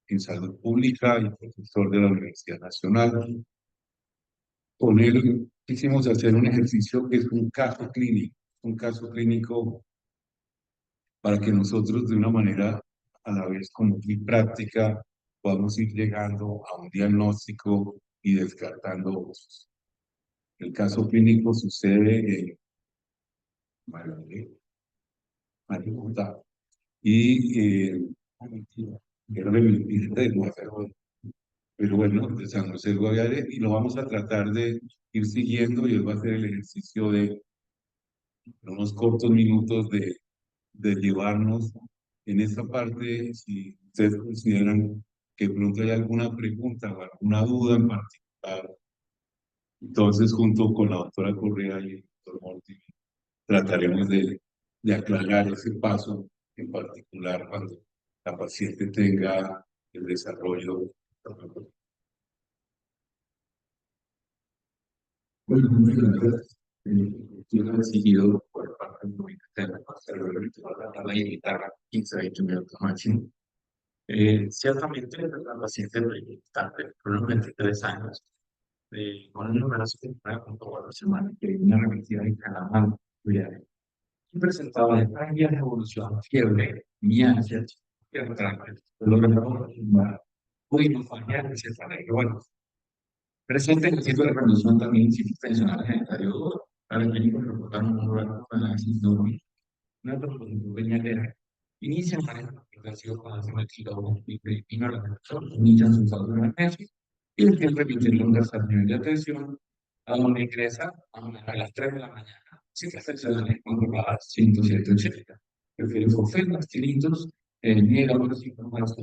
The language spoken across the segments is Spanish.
en salud pública y profesor de la Universidad Nacional. Con él quisimos hacer un ejercicio que es un caso clínico para que nosotros de una manera a la vez como muy práctica podamos ir llegando a un diagnóstico y descartando otros. El caso clínico sucede en Bogotá y quiero remitir de nuevo, pero bueno, de San José del Guaviare, y lo vamos a tratar de ir siguiendo y él va a hacer el ejercicio de unos cortos minutos de llevarnos en esta parte, si ustedes consideran que de pronto hay alguna pregunta o alguna duda en particular, entonces junto con la doctora Correa y el doctor Morti trataremos de aclarar ese paso en particular cuando la paciente tenga el desarrollo. Bueno, muchas gracias. Yo he recibido por parte del Ministerio de la invitar 15 a 20 minutos máximo. Ciertamente, la paciente está de unos 23 años, con un embarazo temprano con 4 semanas, que una remitida en Calamar, y presentaba cambios de evolución, fiebre, mialgias, dolor de cabeza, pudimos fallar, etcétera. Y bueno, presente en el ciclo de revolución también intencional en el periodo, para el médico reportaron un lugar con análisis de una pequeña guerra. Inicia una investigación con la simetría y no la persona, inician sus autonomías y el que repite un tercer nivel de atención, a donde ingresa a las 3 de la mañana, sin excepciones controladas 107 prefiere ofrendas, cilindros, niega los síntomas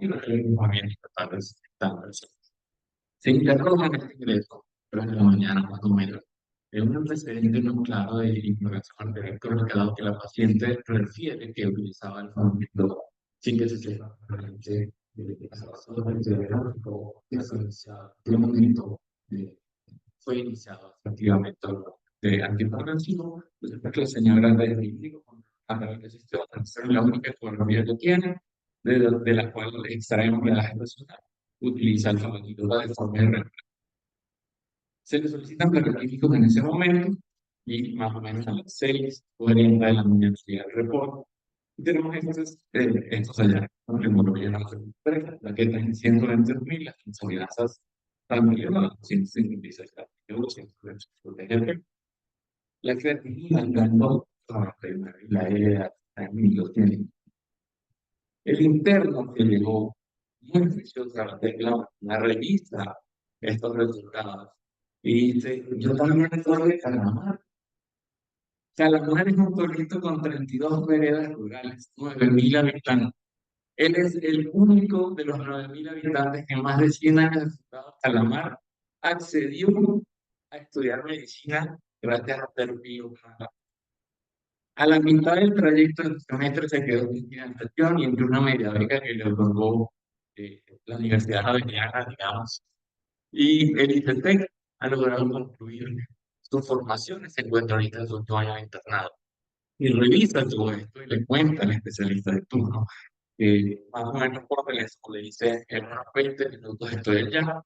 y los equipamientos totales estándares. Se interroga en este ingreso, 3 de la mañana más o menos, en un antecedente no claro de ignorancia anterior, dado que la paciente refiere que utilizaba el fármaco sin que se sepa realmente de momento fue iniciado efectivamente de antihipertensivo, después que la señora de a través del sistema es la única ecografía que tiene, de la cual extraemos la personal, utiliza el fármaco de forma irregular. Se le solicitan preparativos en ese momento y más o menos a las 6:40 de la mañana llega el reporte. Y tenemos estos allá, la hemoglobina no se recupera, la que está en 120.000, las transaminasas están elevadas, 156 gramos, 120 la creatinina andando la edad también lo tiene. El interno que llegó muy juiciosamente la revista estos resultados y dice, yo también estoy de Calamar. Calamar es un pueblito con 32 veredas rurales, 9.000 habitantes. Él es el único de los 9.000 habitantes que en más de 100 años de fundado Calamar accedió a estudiar medicina gracias a ser bio. A la mitad del trayecto del semestre se quedó sin financiación y entre una media beca que le otorgó la Universidad Javeriana, digamos, y el ICETEC ha logrado concluir su formación, se encuentra ahorita en su 8 años de internado. Y revisa todo esto y le cuenta al especialista de turno que más o menos por teléfono le dice en unos 20 minutos estoy allá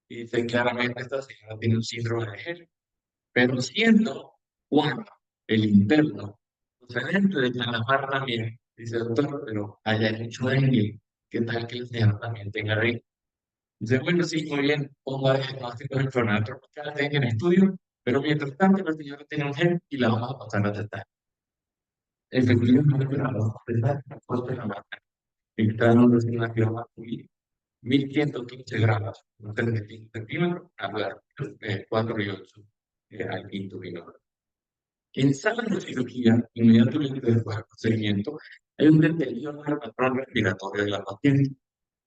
y dice claramente esta señora tiene un síndrome de Helen, pero siendo Juan, el interno, procedente de Calamar también, dice doctor, pero allá hay mucho dengue, ¿qué tal que la señora también tenga dengue? Dice, bueno, sí, muy bien, ponga diagnóstico de enfermedad tropical, dengue en estudio, pero mientras tanto la señora tiene un gen y la vamos a pasar a tratar. Efectivamente, la vamos a tratar, la cosa de la marca. Entraron recién nacido masculino, 1.115 gramos, 35 centímetros, a ver, 4 y 8 al quinto grado. En sala de cirugía, inmediatamente después del procedimiento, hay un deterioro del patrón respiratorio de la paciente.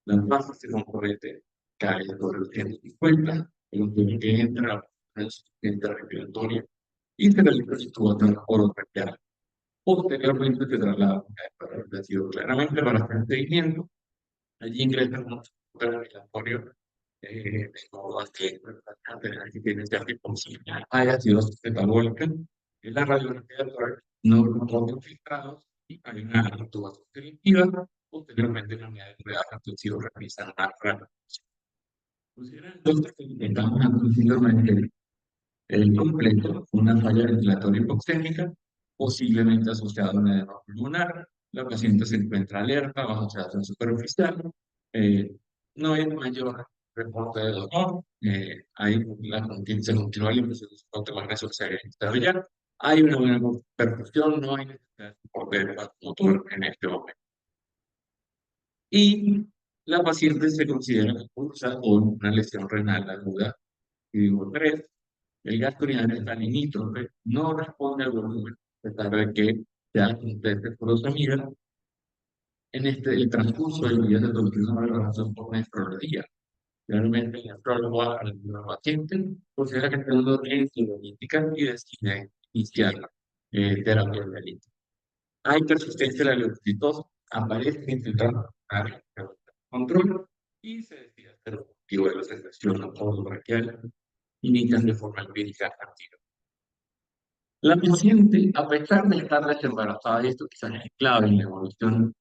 La masa se compromete, cae sobre los 150, el oxígeno que entra a la suficiente respiratoria y se realiza situación orotraqueal. Posteriormente se traslada a la respiración claramente para hacer seguimiento. Allí ingresa un respiratorio de modo así, que tiene hay acidosis metabólica. En la radiografía de tórax no encontramos filtrados y hay una intubación selectiva posteriormente la unidad de cuidados intensivos realizan una rehabilitación. Consideran entonces que estamos ante un síndrome completo, una falla ventilatoria hipoxémica, posiblemente asociada a una edema pulmonar. La paciente se encuentra alerta, bajo sedación superficial, eh, no hay mayor reporte de dolor, hay la conciencia continua y el soporte magnesio que se ha desarrollado. Hay una buena perfusión, no hay necesidad de soporte de motor en este momento. Y la paciente se considera que cursa con una lesión renal aguda, y digo 3, el gas urinario está limítrofe, no responde al volumen, a pesar de que se hace un test de furosemida. En el transcurso del día se solicita una valoración por nefrología. Realmente el nefrólogo al paciente considera que tiene una urgencia hidrolítica y decide iniciar terapia dialítica. Hay persistencia de la leucocitosis, aparece infiltrado en el control y se decide hacer un cultivo de la secreción braquial, inician de forma empírica activa. La paciente, a pesar de estar desembarazada, y esto quizás es clave en la evolución,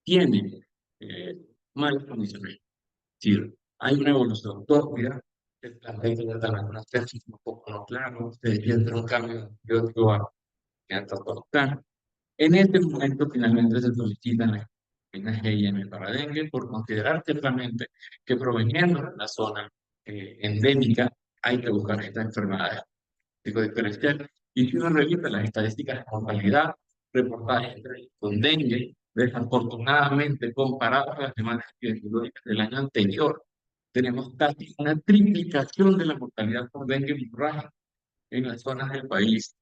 tiene malas condiciones. Es decir, hay una evolución tórpida, se plantea que ya también una sepsis un poco no claro, se decide hacer un cambio de antibiótico a antibiótico. En este momento, finalmente se solicitan las vitaminas G y M para dengue por considerar ciertamente que proveniendo de la zona endémica hay que buscar estas enfermedades diferencial. Y si uno revisa las estadísticas de mortalidad reportadas con dengue, desafortunadamente comparadas a las demás epidemiológicas del año anterior, tenemos casi una triplicación de la mortalidad por dengue hemorrágica en las zonas del país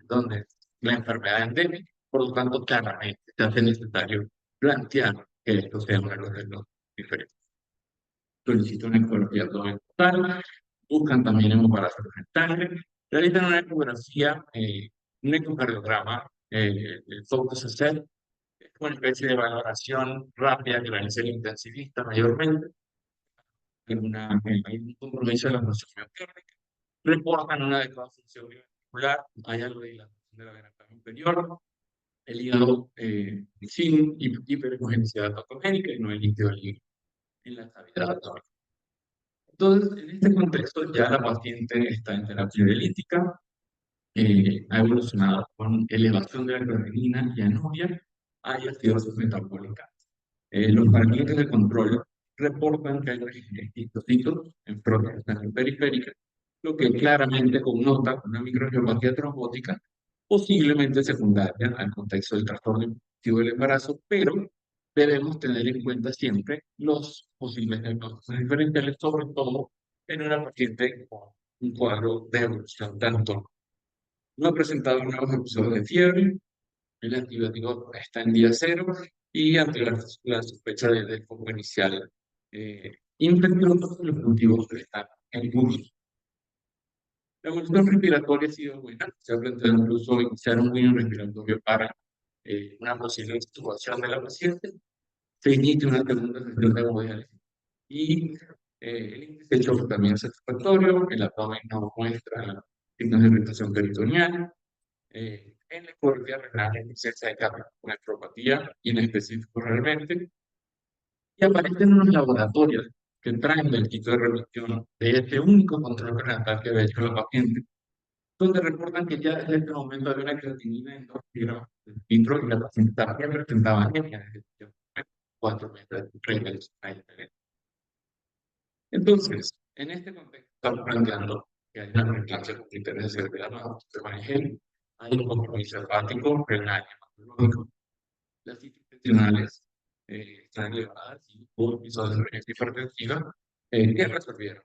donde la enfermedad es endémica. Por lo tanto, claramente se hace necesario plantear que esto sea uno de los diferentes. Solicitan una ecografía abdominal total, buscan también hemoparación rectal, realizan una ecografía, un ecocardiograma, el Focus Assessment, es una especie de valoración rápida que realiza el intensivista mayormente, hay un compromiso de la función miocárdica, reportan una adecuada función ventricular, hay algo de dilatación de la vena cava inferior, el hígado sin hipercogenicidad patogénica y no hay líquido libre en la cavidad abdominal. Entonces, en este contexto, ya la paciente está en terapia dialítica, ha evolucionado con elevación de la creatinina y anuria, hay acidosis metabólica. Los parámetros de control reportan que hay histocitos en prótesis periférica, lo que claramente connota una microangiopatía trombótica, posiblemente secundaria al contexto del trastorno infectivo del embarazo, pero debemos tener en cuenta siempre los posibles diagnósticos diferenciales, sobre todo en una paciente con un cuadro de evolución tanto. No ha presentado nuevos episodios de fiebre, el antibiótico está en día cero y ante la sospecha del foco inicial infeccioso, los cultivos están en curso. La evolución respiratoria ha sido buena, se ha planteado incluso iniciar un guión respiratorio para una posible situación de la paciente, se inicia una segunda sesión de hemodiálisis y el índice de choque también es satisfactorio, el abdomen no muestra signos de irritación peritoneal, en la ecografía renal en presencia de nefropatía y en específico realmente, y aparecen unos laboratorios que traen del kit de revisión de este único control prenatal que había hecho la paciente, donde reportan que ya desde este momento había una creatinina en 2 miligramos de litro y la paciente también presentaba anemia desde 4 meses, 3 meses. Entonces, en este contexto, estamos planteando que hay una reemplazo con criterios de seguridad nuevos, se manejen, hay un compromiso hepático, renal y hematológico. Las institucionales están elevadas y hubo episodios de emergencia hipertensiva que resolvieron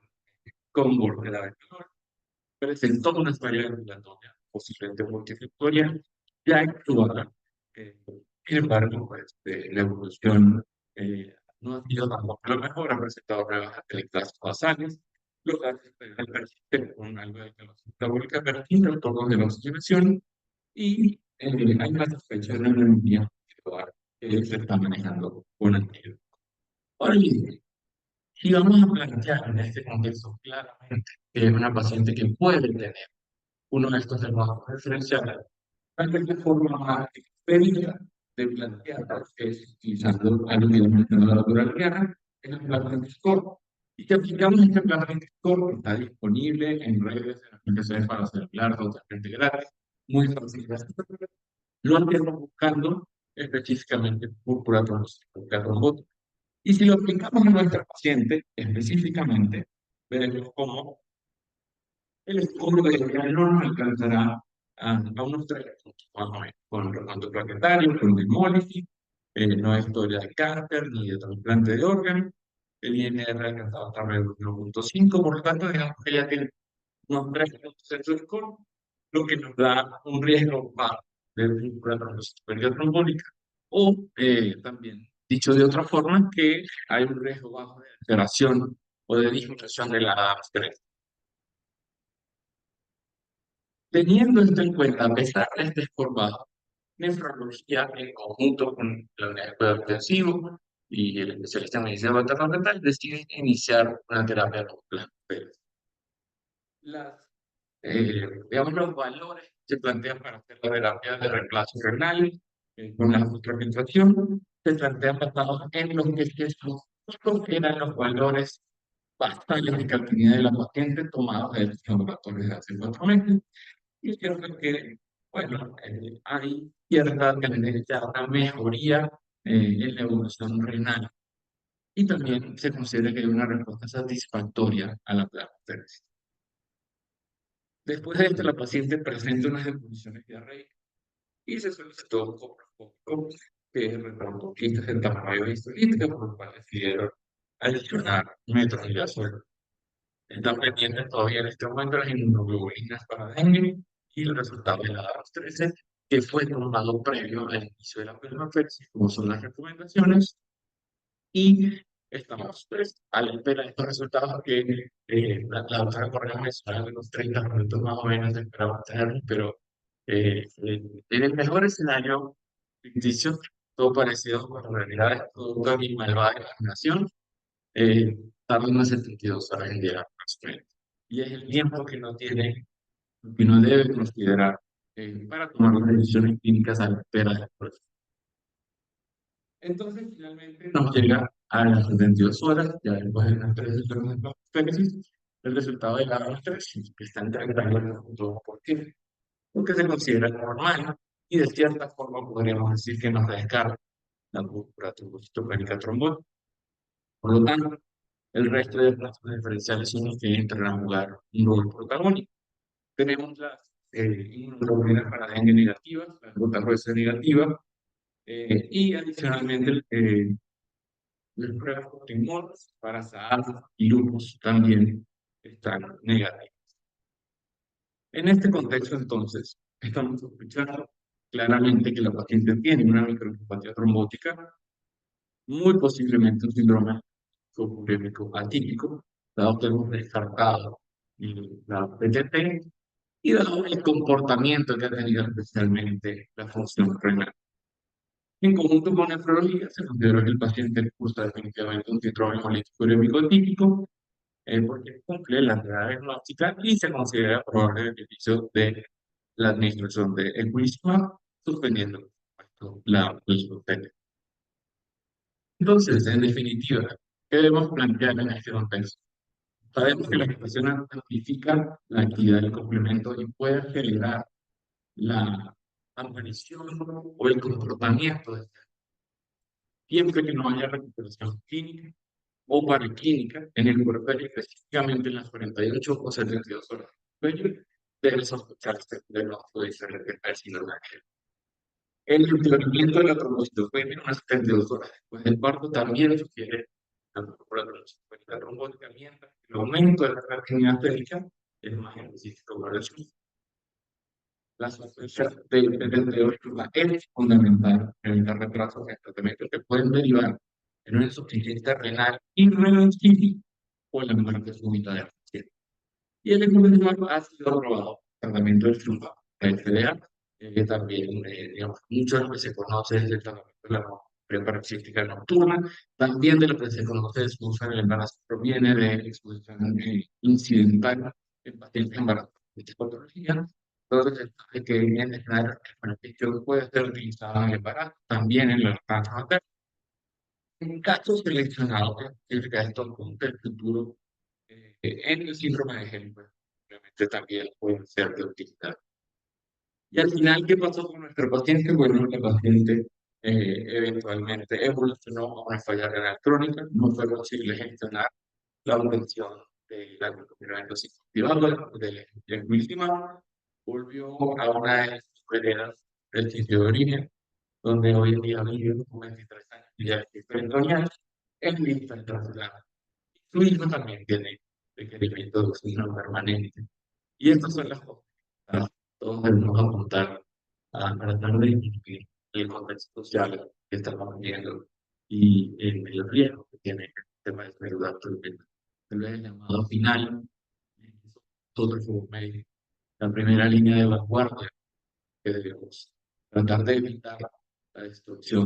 con búrgula de calor. Presentó una falla ventilatoria, posiblemente multifactorial, ya actuada. Sin embargo, pues, la evolución no ha sido tampoco lo mejor, ha presentado pruebas atelectadas basales, los gases persisten con algo de calor metabólica, pero sin trastornos de la oxigenación y hay una sospecha de una neumonía que se está manejando con antibióticos. Ahora bien, si vamos a plantear en este contexto claramente que es una paciente que puede tener uno de estos diagnósticos diferenciales, tal vez de forma más expedita, de plantear es utilizando algo que hemos mencionado la doctora Adriana, es el plan Score. Y que aplicamos este plan Score que está disponible en redes, en aplicaciones para celular, totalmente gratis, muy fácil de hacer. Lo andamos buscando específicamente púrpura trombocítica trombótica. Y si lo aplicamos a nuestra paciente específicamente, veremos cómo el escombro de no nos alcanzará a unos 3 puntos, más o menos, con recuento plaquetario, con hemólisis, no hay historia de cáncer ni de trasplante de órganos, el INR alcanzado hasta 1.5, por lo tanto, digamos que ya tiene unos 3 puntos en su score, lo que nos da un riesgo bajo de una trombosis trombólica, o también, dicho de otra forma, que hay un riesgo bajo de alteración o de disminución de la ADAMS3. Teniendo esto en cuenta, a pesar de este score bajo, nefrología en conjunto con la unidad de cuidado intensivo y el especialista en medicina materno-fetal deciden iniciar una terapia con plan Pérez. Digamos, los valores que se plantean para hacer la terapia de reemplazo renal con la ultrafiltración se plantean basados en los que eran los valores basales de calcinidad de la paciente tomados de los laboratorios de hace 4 meses. Y creo que, bueno, hay cierta tendencia a una mejoría en la evolución renal. Y también se considera que hay una respuesta satisfactoria a la placa. Después de esto, la paciente presenta unas evoluciones diarreicas y se solicitó un coprofóbico que reportó quistes en tamaño histolítica, por lo cual decidieron adicionar metronidazol. Están pendientes todavía en este momento las inmunoglobulinas para dengue y el resultado de la DARS-13, que fue tomado previo al inicio de la plasmaféresis, como son las recomendaciones, y estamos pues, a la espera de estos resultados que la doctora Correa mencionaba en unos 30 minutos más o menos esperamos tener, pero en el mejor escenario ficticio, todo parecido con la realidad, es producto de mi malvada imaginación, tarda unas 72 horas en llegar a los. Y es el tiempo que no tiene, que no debe considerar para tomar las decisiones clínicas a la espera del proceso. Entonces, finalmente nos llega a las 72 horas, ya después de las 3 sesiones de féresis, el resultado de la demostración, que está en 39.2%, lo que se considera normal, y de cierta forma podríamos decir que nos descarta la púrpura trombocitopénica trombótica. Por lo tanto, el resto de las diferenciales son los que entran a jugar un rol protagónico. Tenemos las inmunoglobulinas para dengue negativas, las gotas gruesas negativas, y adicionalmente las pruebas por timor para SARS y lupus también están negativas. En este contexto, entonces, estamos sospechando claramente que la paciente tiene una microangiopatía trombótica, muy posiblemente un síndrome urémico atípico, dado que hemos descartado la PTT y dado el comportamiento que ha tenido especialmente la función renal. En conjunto con nefrología, se considera que el paciente cursa definitivamente un síndrome hemolítico urémico típico, porque cumple la edad diagnóstica y se considera probable el beneficio de la administración de eculizumab, suspendiendo la sospecha. Entonces, en definitiva, ¿qué debemos plantear en este contexto? Sabemos que la gestación amplifica la actividad del complemento y puede acelerar la aparición o el comportamiento de siempre que no haya recuperación clínica o paraclínica en el cuerpo, específicamente en las 48 o 72 horas después, debe sospecharse de no poder ser carcinoma. El empeoramiento de la trombocitopenia en unas 72 horas después del parto también sugiere la trombocitopenia trombótica, mientras que el aumento de la carga férica es más específico para el sur. La sospecha de teórica es fundamental en evitar retrasos en tratamiento que pueden derivar en una insuficiencia renal irreversible o en la muerte súbita de la paciente. Y el eculizumab ha sido aprobado tratamiento del flujo de FDA, que también, digamos, mucho de lo que se conoce es el tratamiento de la preparoxística nocturna, también de lo que se conoce es uso en el embarazo, proviene de exposición incidental en pacientes embarazados de esta patología, Entonces, el que viene es el beneficio puede ser utilizado en el embarazo, también en la lactancia materna. En casos seleccionados, es decir, que esto apunta el futuro en el síndrome de Helmer, obviamente también pueden ser de utilidad. Y al final, ¿qué pasó con nuestro paciente? Bueno, el paciente eventualmente evolucionó a una falla renal crónica, no fue posible gestionar la obtención de la glucosilada psicoactivadora del última, volvió a una de sus veredas del sitio de origen, donde hoy en día vive con 23 años y ya es peritoneal, en lista de traslado. Su hijo también tiene requerimiento de oxígeno permanente. Y estas son las cosas que todos debemos apuntar para tratar de disminuir el contexto social que estamos viviendo y el riesgo que tiene el tema de salud actualmente. Tal vez el llamado final, nosotros como médicos, la primera línea de vanguardia que debemos tratar de evitar la destrucción